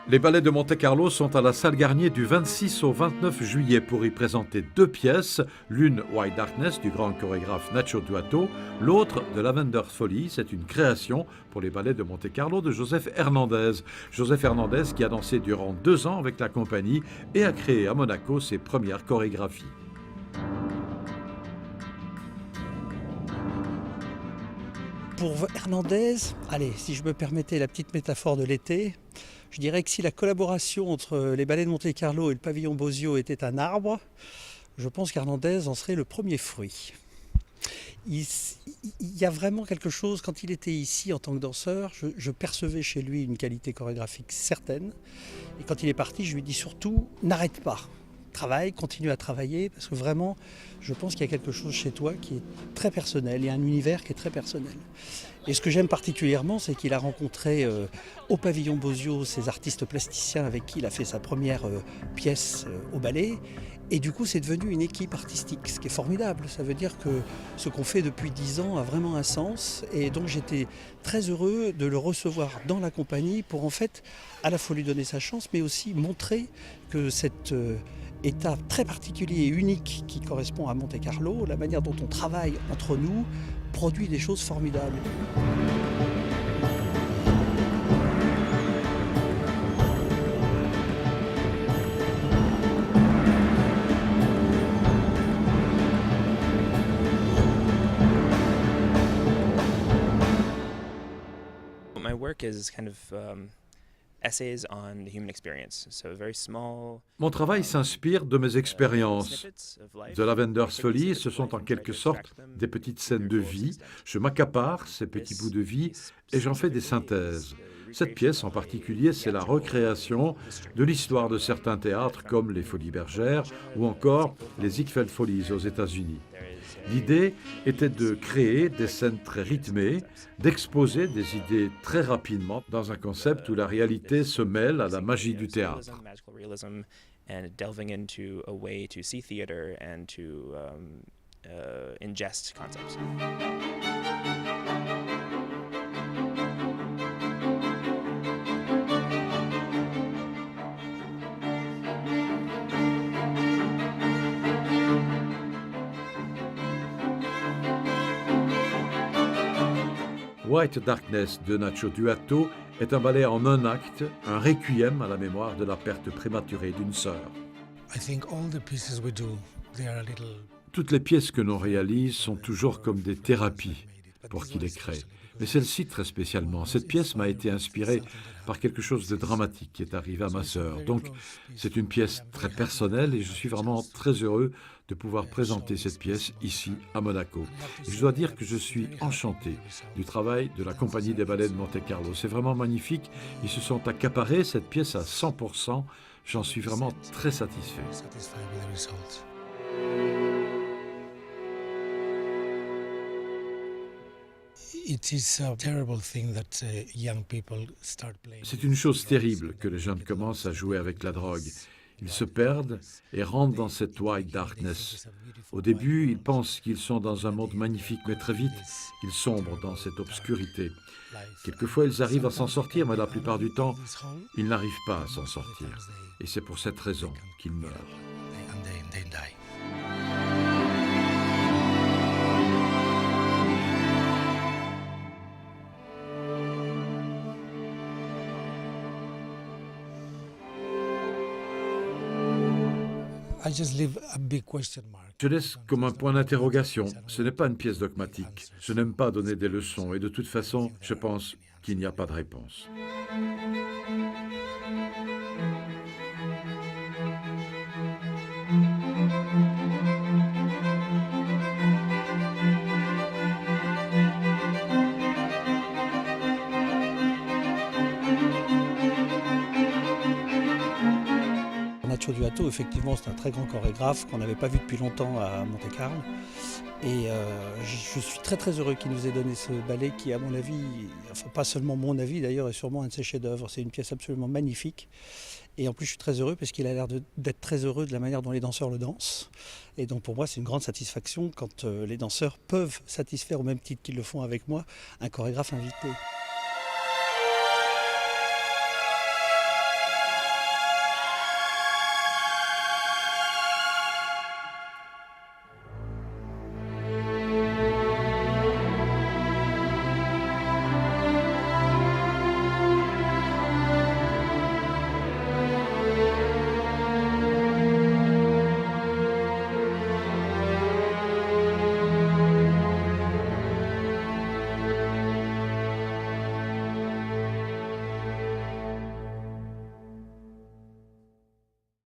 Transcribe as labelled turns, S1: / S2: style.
S1: Les ballets de Monte-Carlo sont à la salle Garnier du 26 au 29 juillet pour y présenter deux pièces, l'une White Darkness du grand chorégraphe Nacho Duato, l'autre de Lavender's Folly, c'est une création pour les ballets de Monte-Carlo de Joseph Hernandez. Joseph Hernandez qui a dansé durant 2 ans avec la compagnie et a créé à Monaco ses premières chorégraphies.
S2: Pour Hernandez, allez, si je me permettais la petite métaphore de l'été, je dirais que si la collaboration entre les ballets de Monte-Carlo et le pavillon Bosio était un arbre, je pense qu'Hernandez en serait le premier fruit. Il y a vraiment quelque chose, quand il était ici en tant que danseur, je percevais chez lui une qualité chorégraphique certaine. Et quand il est parti, je lui dis surtout, n'arrête pas. Travaille, continue à travailler, parce que vraiment, je pense qu'il y a quelque chose chez toi qui est très personnel, il y a un univers qui est très personnel. Et ce que j'aime particulièrement, c'est qu'il a rencontré au pavillon Bosio ces artistes plasticiens avec qui il a fait sa première pièce au ballet. Et du coup, c'est devenu une équipe artistique, ce qui est formidable. Ça veut dire que ce qu'on fait depuis 10 ans a vraiment un sens. Et donc, j'étais très heureux de le recevoir dans la compagnie pour en fait à la fois lui donner sa chance, mais aussi montrer que cet état très particulier et unique qui correspond à Monte-Carlo, la manière dont on travaille entre nous, produit des choses formidables.
S3: My work is kind of essays on the human experience, so very small.
S1: Mon travail s'inspire de mes expériences.
S3: Snippets of life.
S1: The Lavender's Folly, ce sont en quelque sorte des petites scènes de vie. Je m'accapare ces petits bouts de vie et j'en fais des synthèses. Cette pièce en particulier, c'est la recréation de l'histoire de certains théâtres comme les Folies Bergères ou encore les Ziegfeld Follies aux États-Unis. L'idée était de créer des scènes très rythmées, d'exposer des idées très rapidement dans un concept où la réalité se mêle à la magie du théâtre.
S3: Magical realism and delving into a way to see theater and to ingest concepts.
S1: White Darkness de Nacho Duato est un ballet en un acte, un requiem à la mémoire de la perte prématurée d'une sœur.
S4: I think all the pieces we do, they are a little.
S1: Toutes les pièces que l'on réalise sont toujours comme des thérapies pour qui les crée. Mais celle-ci très spécialement. Cette pièce m'a été inspirée par quelque chose de dramatique qui est arrivé à ma sœur. Donc c'est une pièce très personnelle et je suis vraiment très heureux de pouvoir présenter cette pièce ici à Monaco. Et je dois dire que je suis enchanté du travail de la compagnie des ballets de Monte-Carlo. C'est vraiment magnifique. Ils se sont accaparés cette pièce à 100%. J'en suis vraiment très satisfait.
S4: Satisfied with the results. It is a terrible thing that young people start playing.
S1: C'est une chose terrible que les jeunes commencent à jouer avec la drogue. Ils se perdent et rentrent dans cette white darkness. Au début, ils pensent qu'ils sont dans un monde magnifique, mais très vite, ils sombrent dans cette obscurité. Quelquefois, ils arrivent à s'en sortir, mais la plupart du temps, ils n'arrivent pas à s'en sortir. Et c'est pour cette raison qu'ils meurent.
S4: And they die. I just leave a big question mark.
S1: Je laisse comme un point d'interrogation. Ce n'est pas une pièce dogmatique. Je n'aime pas donner des leçons et de toute façon, je pense qu'il n'y a pas de réponse.
S2: Nacho Duato, effectivement, c'est un très grand chorégraphe qu'on n'avait pas vu depuis longtemps à Monte-Carlo. Et je suis très très heureux qu'il nous ait donné ce ballet qui, à mon avis, enfin pas seulement mon avis d'ailleurs, est sûrement un de ses chefs-d'œuvre. C'est une pièce absolument magnifique. Et en plus, je suis très heureux parce qu'il a l'air d'être très heureux de la manière dont les danseurs le dansent. Et donc pour moi, c'est une grande satisfaction quand les danseurs peuvent satisfaire au même titre qu'ils le font avec moi un chorégraphe invité.